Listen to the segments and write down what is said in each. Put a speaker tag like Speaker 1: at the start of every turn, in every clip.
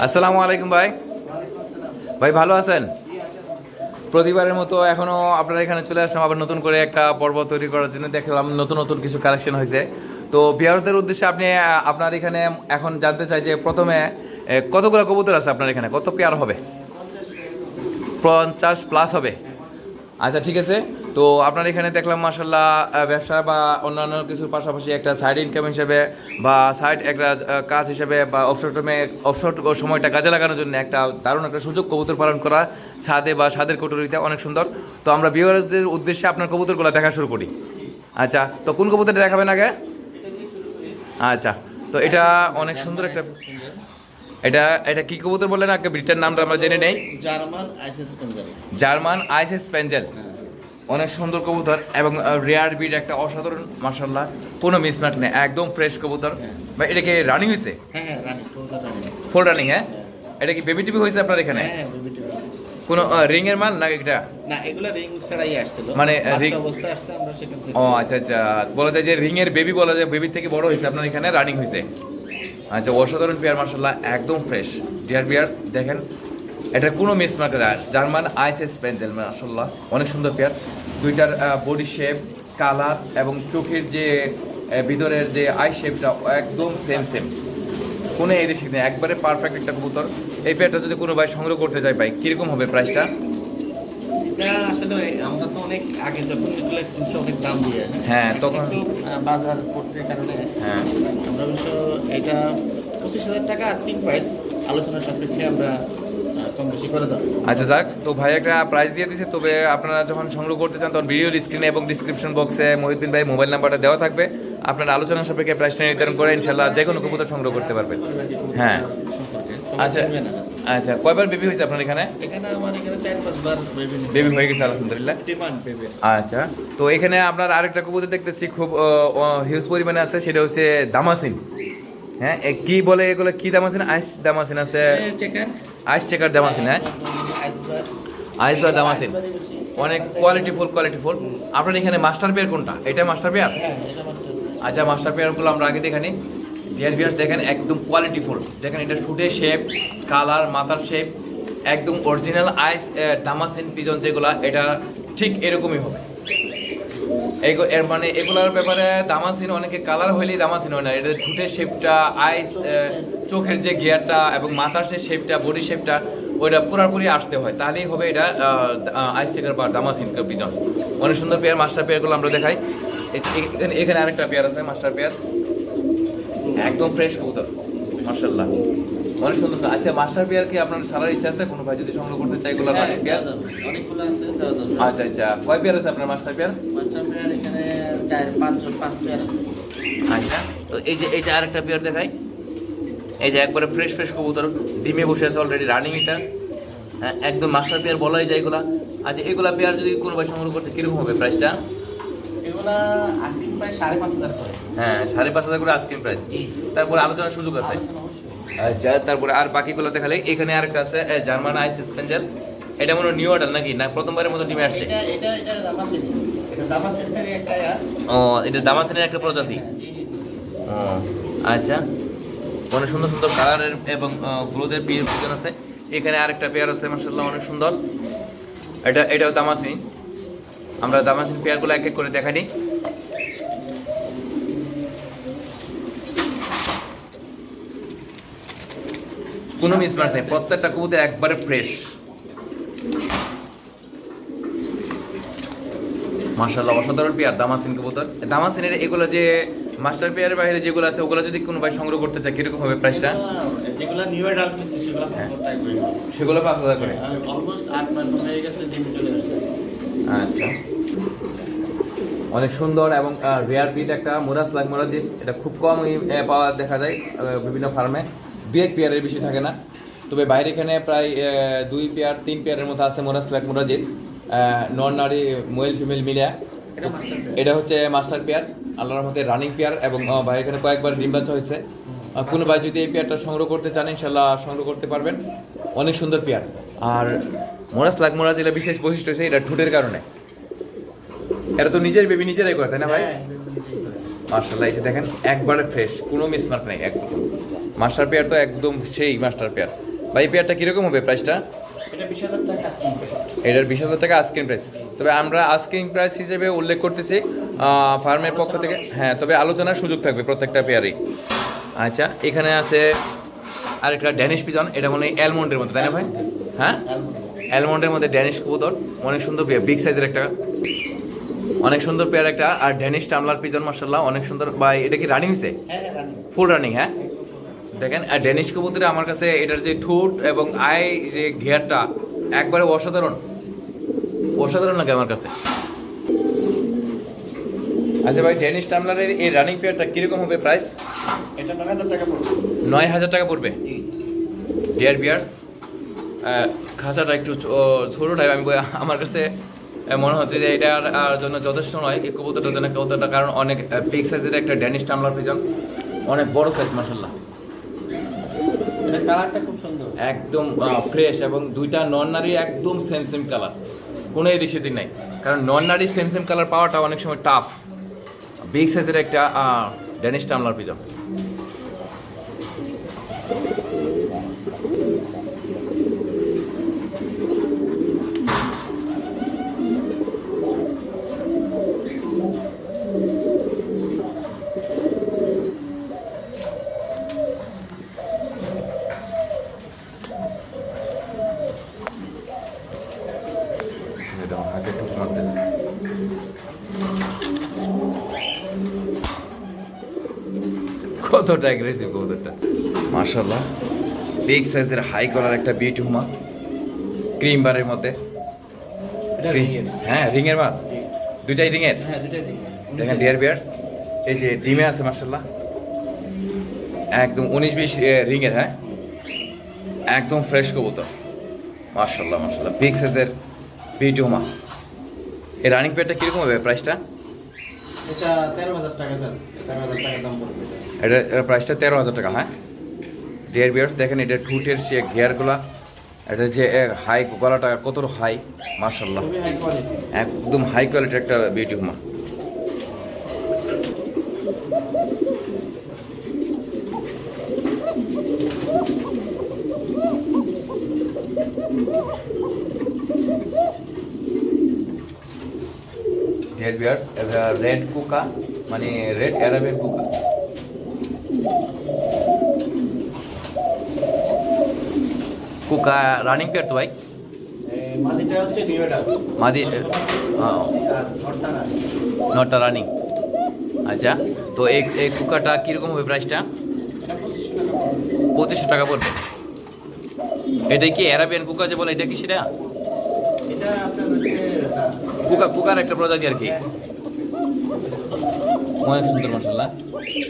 Speaker 1: আসসালামু আলাইকুম ভাই। ভাই ভালো আছেন? প্রতিবারের মতো এখনো আপনারা এখানে চলে আসলাম আবার নতুন করে একটা পর্ব তৈরি করার জন্য। দেখলাম নতুন নতুন কিছু কালেকশন হয়েছে, তো ভিউয়ারদের উদ্দেশ্যে আপনি আপনার এখানে এখন জানতে চাই যে প্রথমে কতগুলো কবুতর আছে আপনার এখানে, কত পেয়ার হবে? 50 প্লাস হবে। আচ্ছা ঠিক আছে। তো আপনার এখানে দেখলাম মাশাল্লাহ ব্যবসা বা অন্যান্য কিছুর পাশাপাশি একটা সাইড ইনকাম হিসেবে বা সাইড একটা কাজ হিসেবে বা অবসর সময়টা কাজে লাগানোর জন্য একটা দারুণ একটা সুযোগ কবুতর পালন করা ছাদে বা ছাদের কুটুরিতে অনেক সুন্দর। তো আমরা ভিউয়ারদের উদ্দেশ্যে আপনার কবুতরগুলো দেখা শুরু করি। আচ্ছা, তো কোন কবুতরটা দেখাবেন আগে? আচ্ছা, তো এটা অনেক সুন্দর একটা, এটা এটা কি কবুতর বললেন আগে? ব্রিডটার নামটা আমরা জেনে নেই। জার্মান আইস স্প্যাঞ্জেল। অনেক সুন্দর কবুতর এবং রেয়ার ব্রিড একটা অসাধারণ মাশাআল্লাহ, কোনো মিসম্যাচ নেই, একদম ফ্রেশ কবুতর। ভাই এটা কি রানিং হয়েছে? Full running. হ্যাঁ, এটা কি বেবি টিভি হয়েছে আপনার এখানে? কোনো রিং এর মাল না এটা?
Speaker 2: না, এগুলা রিং ছাড়াই আসছিল,
Speaker 1: মানে রিং
Speaker 2: অবস্থা আসছে, আমরা সেখান থেকে।
Speaker 1: ও আচ্ছা আচ্ছা, বলা যায় যে রিং এর বেবি, বলা যায় বেবির থেকে বড় হয়েছে আপনার এখানে, রানিং হয়েছে। আচ্ছা, অসাধারণ পেয়ার মাশাআল্লাহ, একদম ফ্রেশ ডিয়ার পেয়ার্স। দেখেন এটার কোনো মিসম্যাচ না, জার্মান আইস স্প্যাঞ্জেল মাশাআল্লাহ, অনেক সুন্দর পেয়ার। দুইটার বডি শেপ, কালার এবং চোখের যে ভিতরের যে আই শেপটা একদম সেম সেম, কোনো এদিক নেই, একবারে পারফেক্ট একটা কবুতর। এই পেয়ারটা যদি কোনো ভাই সংগ্রহ করতে যায় ভাই কীরকম হবে প্রাইসটা?
Speaker 2: এটা আসলে আমরা তো অনেক আগে যখন এগুলো কিনছি অনেক দাম দিয়ে,
Speaker 1: হ্যাঁ তখন
Speaker 2: বাজার করতে কারণে
Speaker 1: হ্যাঁ
Speaker 2: আমরা অবশ্য এটা 25,000 টাকা আস্কিং প্রাইস, আলোচনার সাপেক্ষে আমরা কম বেশি করে দেবো।
Speaker 1: আচ্ছা যাক, তো ভাই একটা প্রাইস দিয়ে দিছে। তবে আপনারা যখন সংগ্রহ করতে চান তখন ভিডিওর স্ক্রিনে এবং ডিসক্রিপশন বক্সে মহিউদ্দিন ভাই মোবাইল নাম্বারটা দেওয়া থাকবে, আপনারা আলোচনার সাপেক্ষে প্রাইসটা নির্ধারণ করে ইনশাল্লাহ যে কোনো কবুতর সংগ্রহ করতে পারবেন। হ্যাঁ আচ্ছা আচ্ছা, কয়বার বেবি হয়েছে আপনার এখানে?
Speaker 2: এখানে আমার এখানে 4-5 বার
Speaker 1: বেবি হয়ে গেছে আলহামদুলিল্লাহ।
Speaker 2: Demand baby.
Speaker 1: আচ্ছা, তো এখানে আপনার আরেকটা কবুতর দেখতেছি খুব হিউজ পরিমাণে আছে, সেটা হচ্ছে দামাসিন। হ্যাঁ, কি বলে এগুলো, কি দামাসিন? আইস দামাসিন আছে, আইস চেকার দামাসিন। হ্যাঁ, আইসবার দামাসিন অনেক কোয়ালিটিফুল। আপনার এখানে মাস্টার পেয়ার কোনটা? এটা মাস্টার পেয়ার? আচ্ছা, মাস্টার পেয়ারগুলো আমরা আগে দেখানি। ডিয়ার ভিউয়ার্স দেখেন একদম কোয়ালিটিফুল, দেখেন এটা শুটের শেপ, কালার, মাথার শেপ একদম অরিজিনাল আইস দামাসিন পিজন যেগুলা, এটা ঠিক এরকমই হবে। এর মানে এগুলোর ব্যাপারে দামাসিন অনেকে কালার হইলেই দামাসিন হয় না, এটা ঠুটের শেপটা, আইস চোখের যে গিয়ারটা এবং মাথার যে শেপটা, বডি শেপটা, ওইটা পুরোপুরি আসতে হয়, তাহলেই হবে এটা আইস চেকার বা দামাসিন পিজন। অনেক সুন্দর পেয়ার। মাস্টার পেয়ারগুলো আমরা দেখাই। এখানে আরেকটা পেয়ার আছে মাস্টার পেয়ার, একদম ফ্রেশ কবুতর মাশাআল্লাহ, অনেক সুন্দর। আচ্ছা, মাস্টার পেয়ার কি আপনার সারার ইচ্ছা আছে? কোনো ভাই যদি সংগ্রহ করতে চাই এগুলো পেয়ার?
Speaker 2: অনেকগুলো আছে।
Speaker 1: আচ্ছা আচ্ছা, কয় পেয়ার আছে আপনার মাস্টার পেয়ার?
Speaker 2: মাস্টার পেয়ার এখানে 4-5 পেয়ার আছে।
Speaker 1: আচ্ছা, তো এই যে আরেকটা পেয়ার দেখাই, এই যে একবারে ফ্রেশ কবুতর, ডিমে বসে আছে অলরেডি, রানিং এটা। হ্যাঁ, একদম মাস্টার পেয়ার বলাই যায় এগুলা। আচ্ছা, এগুলা পেয়ার যদি কোনো ভাই সংগ্রহ করতে কিরকম হবে প্রাইসটা?
Speaker 2: এগুলা আস্কিং প্রাইস 5,500 করে।
Speaker 1: হ্যাঁ, 5,500 করে আস্কিং প্রাইস, তারপরে আলোচনার সুযোগ আছে। আচ্ছা, তারপরে আর বাকিগুলো দেখালে এখানে আরেকটা আছে জার্মান আইস স্পেঞ্জেল। এটা মনে হয় নিউ অর্ডার নাকি, না প্রথমবারের মতো ডিমে আসছে?
Speaker 2: এটা দামাসিন, এটা দামাসিনের একটা
Speaker 1: ও, এটা দামাসিনের একটা প্রজাতি। ও আচ্ছা, অনেক সুন্দর কালারের এবং গ্রোথের পিজন আছে। এখানে আরেকটা পেয়ার আছে মাশাআল্লাহ, অনেক সুন্দর। এটাও দামাসিন। আমরা দামাসিন পেয়ারগুলো এক এক করে দেখাই। কোনো মিসম্যাচ নেই, প্রত্যেকটা কবুতর একবারে ফ্রেশ মাশাআল্লাহ, অসাধারণ পেয়ার দামাসিন কবুতর। দামাসিনের এগুলো যে মাস্টার পেয়ারের বাইরে যেগুলো আছে ওগুলো যদি কোনো ভাই সংগ্রহ করতে চায় কিরকম হবে প্রাইসটা?
Speaker 2: যেগুলো নিউ অ্যাডাল্ট আছে
Speaker 1: সেগুলো 5,000 করে।
Speaker 2: অলমোস্ট 8 মাস হয়ে গেছে, ডিম চলে আসছে।
Speaker 1: আচ্ছা, অনেক সুন্দর এবং রেয়ার ব্রিড একটা মোরাস লাগ মোরাজিদ। এটা খুব কমই পাওয়া দেখা যায় বিভিন্ন ফার্মে, 2-1 পেয়ারের বেশি থাকে না। তবে বাইরে এখানে প্রায় 2-3 পেয়ারের মতো আছে মোরাস লাগ মোরাজিদ, নন নারী মেল ফিমেল মিলিয়া। এটা হচ্ছে মাস্টার পেয়ার, আল্লাহর রহমতে রানিং পেয়ার এবং ভাই এখানে কয়েকবার ডিম বাচ্চা হয়েছে। কোনো ভাই যদি এই পেয়ারটা সংগ্রহ করতে চান ইনশাল্লাহ সংগ্রহ করতে পারবেন, অনেক সুন্দর পেয়ার। আর মোরাস লাগ মোরাজিদের বিশেষ বৈশিষ্ট্য হচ্ছে এটা ঠুটের কারণে, এটা তো নিজের বেবি নিজেরাই করে, তাই না ভাই? মাশাআল্লাহ, এই যে দেখেন একবারে ফ্রেশ, কোনো মিসমার্ক নেই একদম। মাস্টার পেয়ার তো একদম সেই মাস্টার পেয়ার। ভাই পেয়ারটা কীরকম হবে প্রাইসটা?
Speaker 2: এটা 20,000 টাকা আস্কিং প্রাইস।
Speaker 1: এটার 20,000 টাকা আস্কিং প্রাইস। তবে আমরা আস্কিং প্রাইস হিসেবে উল্লেখ করতেছি ফার্মের পক্ষ থেকে, হ্যাঁ, তবে আলোচনার সুযোগ থাকবে প্রত্যেকটা পেয়ারই। আচ্ছা, এখানে আছে আরেকটা ড্যানিশ পিজন, এটা মনে হয় অ্যালমন্ডের মধ্যে, তাই না ভাই? হ্যাঁ, অ্যালমন্ডের মধ্যে ড্যানিশ কবুতর, অনেক সুন্দর পেয়ার, বিগ সাইজের একটা, অনেক সুন্দর পেয়ার একটা। আর ড্যানিশ টামলার পিজন মাশাআল্লাহ অনেক সুন্দর। ভাই এটা কি রানিং হয়েছে?
Speaker 2: হ্যাঁ রানিং,
Speaker 1: ফুল রানিং। হ্যাঁ, দেখেন, আর ড্যানিশ কবুতরে আমার কাছে এটার যে ঠোঁট এবং আই যে ঘেয়ারটা একবারে অসাধারণ, অসাধারণ লাগে আমার কাছে। আচ্ছা ভাই, ড্যানিশ টামলারের এই রানিং পেয়ারটা কিরকম হবে প্রাইস?
Speaker 2: এটা 9,000 টাকা পড়বে।
Speaker 1: 9,000 টাকা পড়বে।
Speaker 2: জি।
Speaker 1: ডিয়ার বিয়ার্স, খাঁচাটা একটু ছোটো টাইপ, আমার কাছে মনে হচ্ছে যে এটার জন্য যথেষ্ট নয় এই কবুতরটার জন্য কবুতরটা, কারণ অনেক বিগ সাইজের একটা ড্যানিশ টামলার পিজন, অনেক বড় সাইজ মাশাআল্লাহ।
Speaker 2: এটা কালারটা খুব সুন্দর,
Speaker 1: একদম ফ্রেশ, এবং দুইটা নন নারী একদম সেম সেম কালার, কোনো এদিক সেদিক নাই। কারণ নন নারী সেম সেম কালার পাওয়াটা অনেক সময় টাফ। বিগ সাইজের একটা ড্যানিশ টামলার পিজন। হাতে ঠুক মারতেছে। কতটা অ্যাগ্রেসিভ কবুতরটা মাশাআল্লাহ। বিগ সাইজের হাই কলার একটা বিউটি হুমা, ক্রিম বারের মধ্যে।
Speaker 2: এটা রিং।
Speaker 1: হ্যাঁ, রিংয়ের মাল, দুইটাই রিংয়ের।
Speaker 2: হ্যাঁ দুটোই রিং।
Speaker 1: দেখেন ডিয়ার বিয়ার্স, এই যে ডিমে আছে মাশাআল্লাহ, একদম 19-20 রিংয়ের। হ্যাঁ, একদম ফ্রেশ কবুতর মাশাআল্লাহ মাশাআল্লাহ, বিগ সাইজের বিউটি হুমা। এই রানিং পেয়ারটা কীরকম হবে প্রাইসটা?
Speaker 2: এটা 13,000 টাকা স্যার, 13,000 টাকা দাম পড়বে।
Speaker 1: এটার প্রাইসটা 13,000 টাকা। হ্যাঁ, ডিয়ার বিয়ার্স, দেখেন এটা ঠুটের সে গিয়ারগুলা, এটা যে হাই গলাটা কত হাই মাশাআল্লাহ,
Speaker 2: খুবই হাই কোয়ালিটি।
Speaker 1: একদম হাই কোয়ালিটির একটা বিউটি হুমা। ডিয়ার বিয়ার্স, এটা রেড কুকা, মানে রেড অ্যারাবিয়ান কুকা। কুকা রানিং পেয়ার তো ভাই?
Speaker 2: মাদিটা হচ্ছে নিউ এটা।
Speaker 1: মাদি
Speaker 2: আর নটটা না।
Speaker 1: নটটা রানিং। আচ্ছা, তো এই কুকাটা কীরকম হবে প্রাইসটা?
Speaker 2: এটা 2500 টাকা পড়বে।
Speaker 1: 2500 টাকা পড়বে। এটা কি অ্যারাবিয়ান কুকা যে বলে, এটা কি সেটা?
Speaker 2: এটা আপনার হচ্ছে
Speaker 1: কুকার একটা প্রজাতি আর কি। অনেক সুন্দর মাশাআল্লাহ।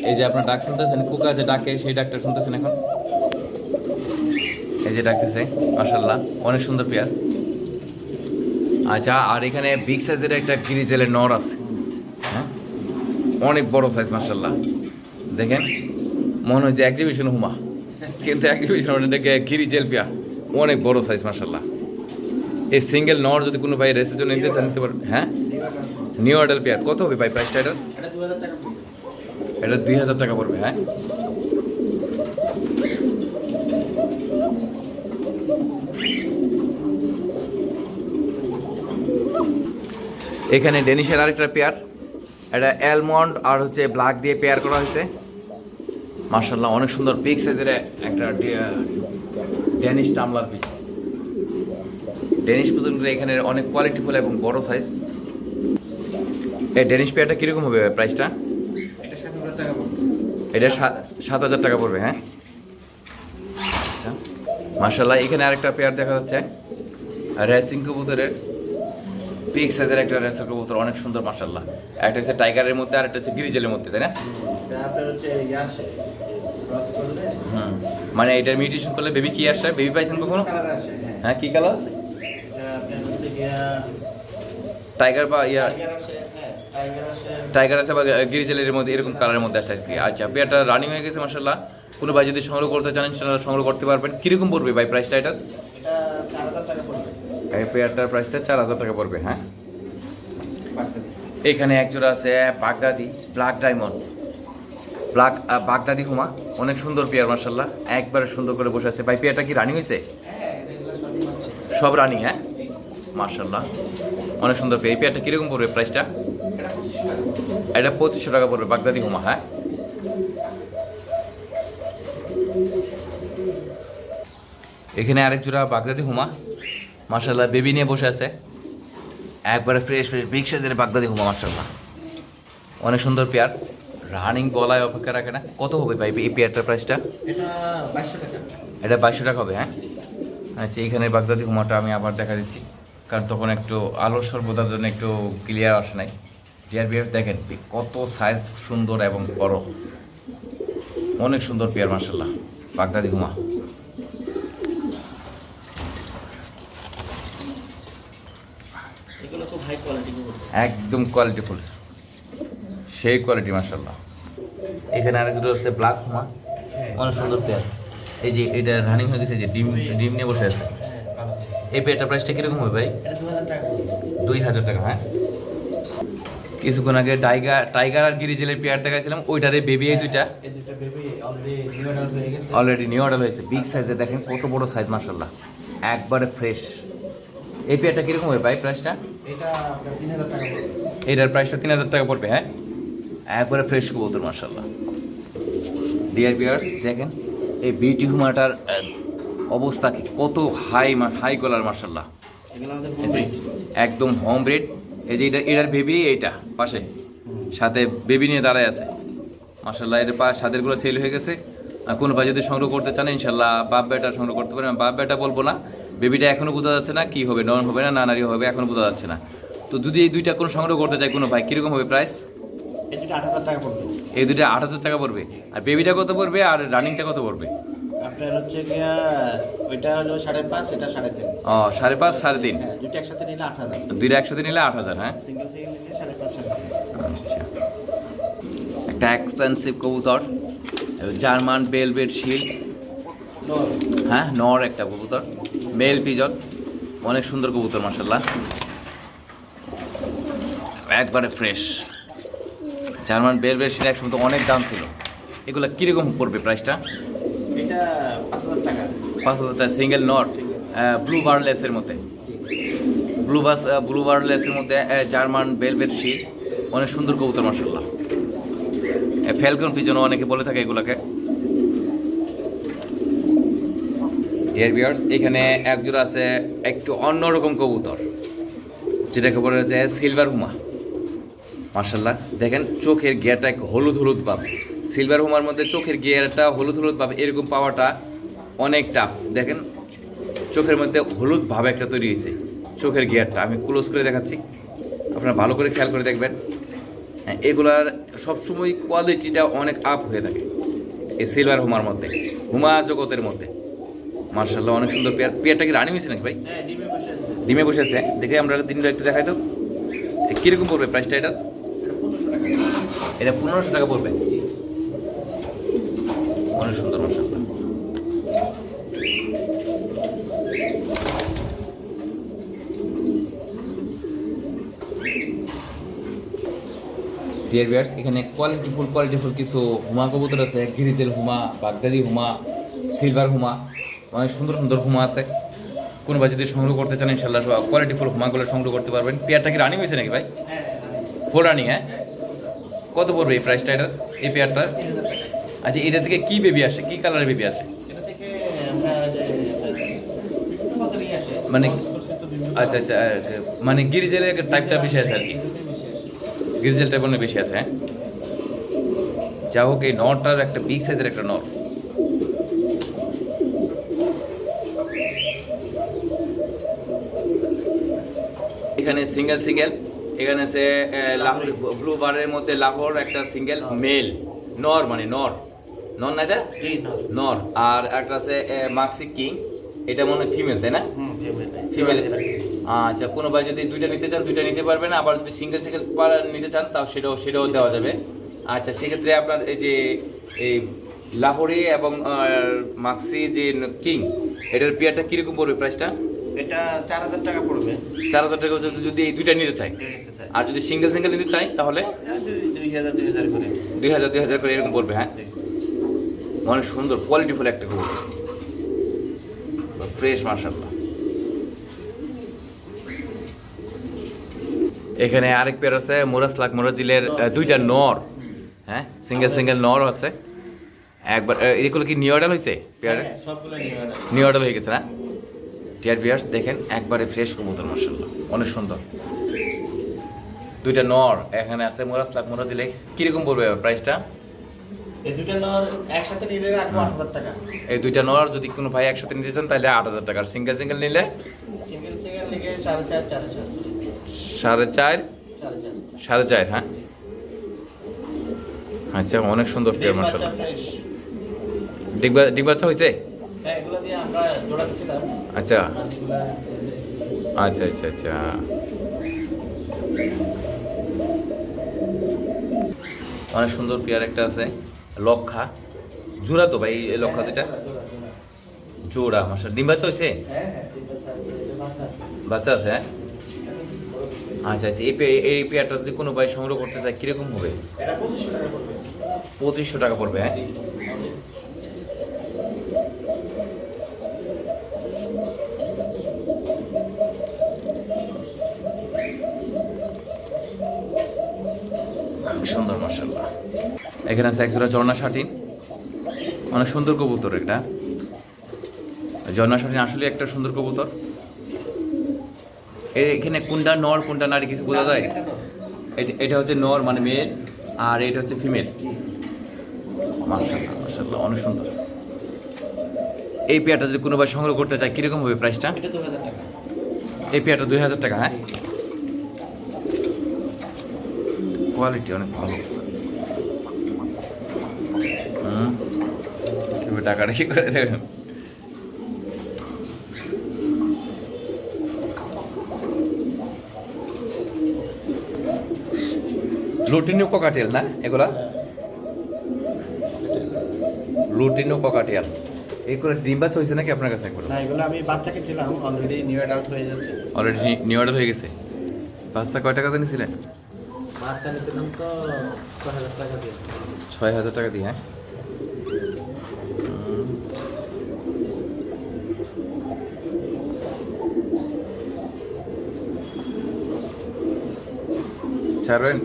Speaker 1: এই যে আপনার ডাক শুনতেছেন, কুকা যে ডাকে সেই ডাকটা শুনতেছেন এখন, এই যে ডাকতেছে মাশাআল্লাহ, অনেক সুন্দর পেয়ার। আচ্ছা, আর এখানে বিগ সাইজের একটা গিরিজেলের নর আছে। হ্যাঁ, অনেক বড় সাইজ মাশাআল্লাহ। দেখেন, মনে হয় যে এক্সিবিশন হুমা, কিন্তু এক্সিবিশন এটাকে গিরিজেল পেয়ার, অনেক বড় সাইজ মাশাআল্লাহ। এই সিঙ্গেল নর যদি কোনো ভাই রেসের জন্য নিতে চান নিতে পারেন। হ্যাঁ, নিউ অর্ডার পেয়ার। কত হবে ভাই প্রাইসটা এটার?
Speaker 2: এটা 2000 টাকা পড়বে।
Speaker 1: এটা 2000 টাকা পড়বে। হ্যাঁ, এখানে ডেনিশের আরেকটা পেয়ার, এটা অ্যালমন্ড আর হচ্ছে ব্ল্যাক দিয়ে পেয়ার করা হয়েছে মাশাআল্লাহ, অনেক সুন্দর বিগ সাইজের একটা ডেনিশ টামলার পিস। ডেনিশ পিজনগুলো এখানে অনেক কোয়ালিটিফুল এবং বড় সাইজ। এই ডেনিশ পেয়ারটা কীরকম হবে প্রাইসটা?
Speaker 2: এটা 7,000 টাকা পড়বে।
Speaker 1: এটা 7,000 টাকা পড়বে। হ্যাঁ, আচ্ছা মাশাআল্লাহ। এখানে আরেকটা পেয়ার দেখা যাচ্ছে, রেসিং কবুতরের বিগ সাইজের একটা রেসার কবুতর, অনেক সুন্দর মাশাআল্লাহ। একটা হচ্ছে টাইগারের মধ্যে আর একটা হচ্ছে গিরিজেলের মধ্যে, তাই না?
Speaker 2: এটা আপনার হচ্ছে আসে ক্রস করলে
Speaker 1: মানে এটার মিউটেশন করলে বেবি কি আসে? বেবি পাইছেন কখনো?
Speaker 2: কালার আসে।
Speaker 1: হ্যাঁ, কি কালার আছে?
Speaker 2: এটা আপনার হচ্ছে
Speaker 1: টাইগার বা
Speaker 2: টাইগার আসে। হ্যাঁ, টাইগার আসে।
Speaker 1: টাইগার আছে বা গিরিজেলের মধ্যে, এরকম কালারের মধ্যে আসে আর কি। আচ্ছা, পেয়ারটা রানিং হয়ে গেছে মাশাআল্লাহ। কোনো ভাই যদি সংগ্রহ করতে চান সেটা সংগ্রহ করতে পারবেন। কিরকম পড়বে ভাই প্রাইসটা এটার?
Speaker 2: এটা 4,000 টাকা পড়বে।
Speaker 1: এই পেয়ারটার প্রাইসটা 4,000 টাকা পড়বে। হ্যাঁ, এখানে একজোড়া আছে বাগদাদি ব্ল্যাক ডায়মন্ড, ব্ল্যাক বাগদাদি হুমা, অনেক সুন্দর পেয়ার মার্শাল্লাহ, একবারে সুন্দর করে বসে আছে। ভাই পেয়ারটা কি রানিং হয়েছে? সব রানিং, হ্যাঁ মার্শাল্লাহ, অনেক সুন্দর পেয়ার। এই পেয়ারটা কীরকম পড়বে প্রাইসটা? এটা 2500 টাকা পড়বে বাগদাদি হুমা। হ্যাঁ, এখানে আরেক জোড়া বাগদাদি হুমা মার্শাল্লাহ, বেবি নিয়ে বসে আছে, একবারে ফ্রেশ ফ্রেশ বিগ সাইজের বাগদাদি হুমা মার্শাল্লাহ, অনেক সুন্দর পেয়ার। রানিং বলায় অপেক্ষা রাখে না। কত হবে ভাই এই পেয়ারটার প্রাইসটা?
Speaker 2: এটা 2200 টাকা।
Speaker 1: এটা 2200 টাকা হবে। হ্যাঁ, আচ্ছা, এইখানে বাগদাদি হুমাটা আমি আবার দেখা দিচ্ছি, কারণ তখন একটু আলোর সর্বদার জন্য একটু ক্লিয়ার আসে নাই। ডিআরবিএফ দেখেন কত সাইজ সুন্দর এবং বড়, অনেক সুন্দর পেয়ার মার্শাল্লাহ বাগদাদি হুমা।
Speaker 2: এগুলো খুব হাই কোয়ালিটি কবুতর।
Speaker 1: একদম কোয়ালিটিফুল, সেই কোয়ালিটি মার্শাল্লাহ। এখানে আরেক দুটো হচ্ছে ব্ল্যাক হুমা, অনেক সুন্দর পেয়ার। এই যে এটা রানিং হয়ে গেছে, যে ডিম ডিম নিয়ে বসে আছে। এই পেয়ারটার প্রাইসটা কীরকম হবে ভাই?
Speaker 2: এটা 2000 টাকা।
Speaker 1: 2000 টাকা। হ্যাঁ, কিছুক্ষণ আগে টাইগার আর গিরিজেলের পেয়ার দেখাইছিলাম, ওইটারে বেবি এই দুইটা
Speaker 2: এই দুটো বেবি অলরেডি নিউ অর্ডার হয়ে গেছে।
Speaker 1: অলরেডি নিউ অর্ডার হয়েছে। বিগ সাইজে দেখেন কত বড় সাইজ মার্শাল্লাহ, একবারে ফ্রেশ। এই পেয়ারটা কীরকম হবে ভাই প্রাইসটা?
Speaker 2: এটা আপনার 3000 টাকা পড়বে।
Speaker 1: এটার প্রাইসটা 3000 টাকা পড়বে। হ্যাঁ, একবারে ফ্রেশ কবুতর মার্শাল্লাহ। ডিয়ার ভিউয়ার্স দেখেন এই বিউটি হুমাটার অবস্থা কি, কত হাই গলার মার্শাল্লাহ,
Speaker 2: এগুলো আমাদের
Speaker 1: এই যে একদম হোম ব্রিড। এই যে এটার বেবি এইটা পাশে সাথে বেবি নিয়ে দাঁড়ায় আছে মার্শাল্লাহ। এর সাদেরগুলো সেল হয়ে গেছে। কোনো ভাই যদি সংগ্রহ করতে চান ইনশাল্লাহ বাপ বেটা সংগ্রহ করতে পারেন। বাপ বেটা বলবো না, বেবিটা এখনও বোঝা যাচ্ছে না কি হবে, নন হবে না নারী হবে এখনও বোঝা যাচ্ছে না। তো যদি এই দুইটা কোনো সংগ্রহ করতে চায় কোনো ভাই, কীরকম হবে প্রাইস?
Speaker 2: এই দুটো 8000 টাকা পড়বে।
Speaker 1: এই দুইটা 8000 টাকা পড়বে। আর বেবিটা কত পড়বে আর রানিংটা কত পড়বে?
Speaker 2: আপনার হচ্ছে গিয়া ওইটা হলো 5.5, এটা 3.5।
Speaker 1: ও 5.5 3.5।
Speaker 2: হ্যাঁ, দুটো একসাথে নিলে 8000।
Speaker 1: দুইটা একসাথে নিলে 8000। হ্যাঁ,
Speaker 2: সিঙ্গেল সিঙ্গেল নিলে 5.5
Speaker 1: আচ্ছা, একটা এক্সপেন্সিভ কবুতর, জার্মান বেলভেট শিল্ড। হ্যাঁ, নর একটা কবুতর, মেল পিজন, অনেক সুন্দর কবুতর মার্শাল্লাহ, একবারে ফ্রেশ। জার্মান বেলভেট শিল্ড একসময় তো অনেক দাম ছিল। এগুলো কীরকম পড়বে প্রাইসটা?
Speaker 2: এটা 5000 টাকা।
Speaker 1: 5000 টাকা সিঙ্গেল নর, ব্লু বার্লেসের মধ্যে, ব্লু বার্লেসের মধ্যে জার্মান বেলভেট শিল্ড, অনেক সুন্দর কবুতর মার্শাল্লাহ। ফ্যালকন পিজনও অনেকে বলে থাকে এগুলোকে। ডিয়ার ভিউয়ার্স এখানে একজোড়া আছে একটু অন্যরকম কবুতর, যেটাকে বলা হচ্ছে সিলভার হুমা মার্শাল্লাহ। দেখেন চোখের গিয়ারটা হলুদ হলুদ পাবে, সিলভার হুমার মধ্যে চোখের গিয়ারটা হলুদ হলুদ পাবে, এরকম পাওয়াটা অনেক টাফ। দেখেন চোখের মধ্যে হলুদ ভাব একটা তৈরি হয়েছে, চোখের গিয়ারটা আমি ক্লোজ করে দেখাচ্ছি, আপনারা ভালো করে খেয়াল করে দেখবেন। হ্যাঁ, এগুলার সবসময় কোয়ালিটিটা অনেক আপ হয়ে থাকে এই সিলভার হুমার মধ্যে, হুমা জগতের মধ্যে মার্শাল্লাহ। অনেক সুন্দর পেয়ার। পেয়ারটা কি রানি হয়েছে নাকি ভাই?
Speaker 2: হ্যাঁ, ডিমে বসে আছে।
Speaker 1: ডিমে বসে আছে। দেখে আমরা দিনটা একটু দেখাই তো কীরকম পড়বে প্রাইসটা এটার? এটা 1500 টাকা পড়বে। অনেক সুন্দর মার্শাল্লাহ। ডিয়ার ভিউয়ার্স এখানে কোয়ালিটিফুল কিছু হুমা কবুতর আছে, গিরিজেল হুমা, বাগদাদি হুমা, সিলভার হুমা, অনেক সুন্দর সুন্দর হুমা আছে। কোনো ভাই যদি সংগ্রহ করতে চান ইনশাল্লাহ কোয়ালিটিফুল হুমাগুলো সংগ্রহ করতে পারবেন। পেয়ারটা কি রানিং হয়েছে নাকি ভাই?
Speaker 2: হ্যাঁ,
Speaker 1: ফুল রানিং। হ্যাঁ, কত পড়বে এই প্রাইসটা এটার, এই পেয়ারটা?
Speaker 2: 3000 টাকা।
Speaker 1: আচ্ছা, এটা থেকে কি বেবি আসে, কি কালারের বেবি আসে?
Speaker 2: এটা থেকে আমরা যে বিভিন্ন মতো নিয়ে আসে।
Speaker 1: মানে
Speaker 2: করছি তো বিভিন্ন।
Speaker 1: আচ্ছা আচ্ছা, মানে গিরিজেলের টাইপটা বেশি আছে আর কি,
Speaker 2: কিছুতে বেশি আসে।
Speaker 1: গিরিজেল টাইপ অনেক বেশি আছে। হ্যাঁ, যা হোক এই নরটার একটা বিগ সাইজের একটা নর। এখানে সিঙ্গেল এখানে আছে ব্লু বারের মধ্যে লাহোর একটা সিঙ্গেল মেল নর, মানে নর নর না এটা
Speaker 2: জি না।
Speaker 1: নর। আর একটা আছে মাক্সি কিং, এটা মনে হয় ফিমেল তাই না? ফিমেল। আচ্ছা, কোনো ভাই যদি দুইটা নিতে চান দুইটা নিতে পারবেন, আবার যদি সিঙ্গেল নিতে চান তাও সেটাও দেওয়া যাবে। আচ্ছা, সেক্ষেত্রে আপনার এই যে এই লাহোরি এবং মাক্সি যে কিং, এটার পেয়ারটা কীরকম পড়বে প্রাইসটা?
Speaker 2: এটা 4000 টাকা পড়বে।
Speaker 1: 4000 টাকা যদি এই দুইটা নিতে চাই, আর যদি সিঙ্গেল নিতে চাই তাহলে
Speaker 2: 2000 2000 করে।
Speaker 1: 2000 করে এরকম পড়বে, হ্যাঁ। অনেক সুন্দর কোয়ালিটিফুল একটা কবুতর, ফ্রেশ মাশাআল্লাহ। এখানে আরেক পেয়ার আছে মোরাসলাক মোরাজিলের দুইটা নর, হ্যাঁ, সিঙ্গেল নর আছে একবার। এগুলো কি নিউ অর্ডার হয়েছে পেয়ারে?
Speaker 2: হ্যাঁ, সবগুলো নিউ অর্ডার।
Speaker 1: নিউ অর্ডার হয়ে গেছে না? ডিয়ার ভিউয়ার্স দেখেন একবারে ফ্রেশ কবুতর মাশাআল্লাহ, অনেক সুন্দর। দুইটা নর এখানে আছে মোরাসলাক মোরাজিলে। কিরকম পড়বে প্রাইসটা?
Speaker 2: এই দুটো নর একসাথে নিলে রাখবো 8000 টাকা।
Speaker 1: এই দুইটা নর যদি কোনো ভাই একসাথে নিতে চান তাহলে 8000 টাকা, সিঙ্গেল নিলে
Speaker 2: সিঙ্গেল লিগে 4.5 4.5
Speaker 1: 4.5
Speaker 2: 4.5।
Speaker 1: 4.5, হ্যাঁ। আচ্ছা, অনেক সুন্দর পেয়ার মাশাআল্লাহ। ডিগ বাচ্চা হয়েছে?
Speaker 2: হ্যাঁ, এগুলো দিয়ে আমরা জোড়া দিছিলাম।
Speaker 1: আচ্ছা
Speaker 2: বাকিগুলা
Speaker 1: আচ্ছা আচ্ছা আচ্ছা। অনেক সুন্দর পেয়ার একটা আছে লক্ষা, জোড়া তো ভাই এই লক্ষা দুইটা জোড়া মাশাআল্লাহ। ডিম বাচ্চা হয়েছে?
Speaker 2: হ্যাঁ হ্যাঁ, ঠিক আছে, এটা বাচ্চা আছে।
Speaker 1: বাচ্চা আছে, হ্যাঁ। আচ্ছা আচ্ছা, এই পেয়ারটা যদি কোনো ভাই সংগ্রহ করতে চায় কিরকম হবে?
Speaker 2: এটা 2500 টাকা পড়বে।
Speaker 1: 2500 টাকা পড়বে, হ্যাঁ। সুন্দর মাশাআল্লাহ। এখানে আছে একজোড়া ঝর্ণা শাটিন, অনেক সুন্দর কবুতর। এটা ঝর্ণা শাটিন আসলে একটা সুন্দর কবুতর। এখানে কোনটা নর কোনটা নারী কিছু বোঝা যায়? এটা হচ্ছে নর মানে মেল, আর এটা হচ্ছে ফিমেল। মাশাআল্লাহ মাশাআল্লাহ, অনেক সুন্দর। এই পেয়ারটা যদি কোনো ভাই সংগ্রহ করতে চায় কিরকম হবে প্রাইসটা?
Speaker 2: এটা 2000 টাকা।
Speaker 1: এই পেয়ারটা 2000 টাকা, হ্যাঁ। কোয়ালিটি অনেক ভালো। টাকাটা কি করে দেবেন? লুটিনো ককাটেল না এগুলা? Lutino cockatiel. এগুলো ডিম বাচ্চা হয়েছে নাকি আপনার কাছে?
Speaker 2: না, এগুলো আমি বাচ্চাকে ছিলাম, অলরেডি নিউ অ্যাডাল্ট হয়ে যাচ্ছে।
Speaker 1: অলরেডি নিউ অর্ডার হয়ে গেছে। বাচ্চা কয় টাকা দিয়ে নিয়েছিলেন?
Speaker 2: বাচ্চা নিয়েছিলাম তো 6000 টাকা দিয়ে।
Speaker 1: 6000 টাকা দিয়ে, হ্যাঁ।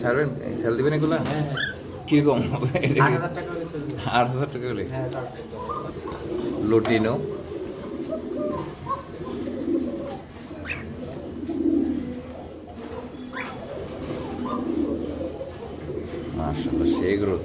Speaker 1: ছাড়বেন সেল দিবেন এগুলা?
Speaker 2: হ্যাঁ হ্যাঁ,
Speaker 1: কিরকম হবে?
Speaker 2: 8000 টাকা হয়েছে।
Speaker 1: 8000 টাকা হলে
Speaker 2: হ্যাঁ, তারপরে
Speaker 1: লুটিনো। মাশাআল্লাহ, সেই গ্রোথ।